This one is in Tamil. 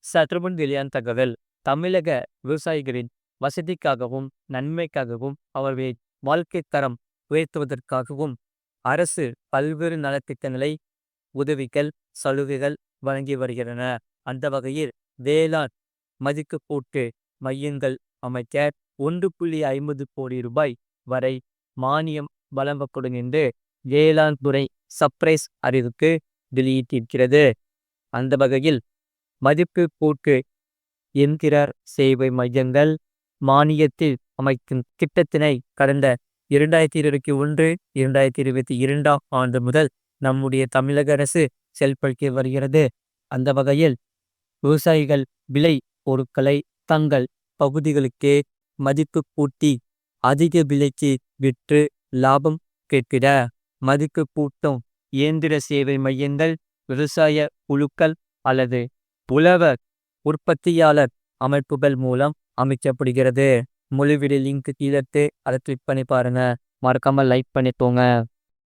சற்றுமுன் வெளியான தகவல். தமிழக விவசாயிகளின் வசதிக்காகவும் நன்மைக்காகவும் அவர்களின் வாழ்க்கை தரம் உயர்த்துவதற்காகவும் அரசு பல்வேறு நலத்திட்டங்களை உதவிகள் சலுகைகள் வழங்கி வருகின்றன. அந்த வகையில் வேளாண் மதிப்பு கூட்டு மையங்கள் அமைக்க 1.50 கோடி ரூபாய் வரை மானியம் வழங்கப்படும் என்று வேளாண் துறை சர்ப்ரைஸ் அறிவிப்பு வெளியிட்டிருக்கிறது. அந்த வகையில் மதிப்பு கூட்டு என்கிற சேவை மையங்கள் மானியத்தில் அமைக்கும் திட்டத்தினை கடந்த 2021 2022 ஆண்டு முதல் நம்முடைய தமிழக அரசு செயல்படுத்தி வருகிறது. அந்த வகையில் விவசாயிகள் விளை பொருட்களை தங்கள் பகுதிகளுக்கே மதிப்பு கூட்டி அதிக விலைக்கு விற்று லாபம் கேட்கிற மதிப்பு கூட்டும் இயந்திர சேவை மையங்கள் விவசாய குழுக்கள் அல்லது உழவர் உற்பத்தியாளர் அமைப்புகள் மூலம் அமைக்கப்படுகிறது. முழு வீடியோ லிங்க் கீழே அதை கிளிக் பண்ணி பாருங்க. மறக்காம லைக் பண்ணிக்கோங்க.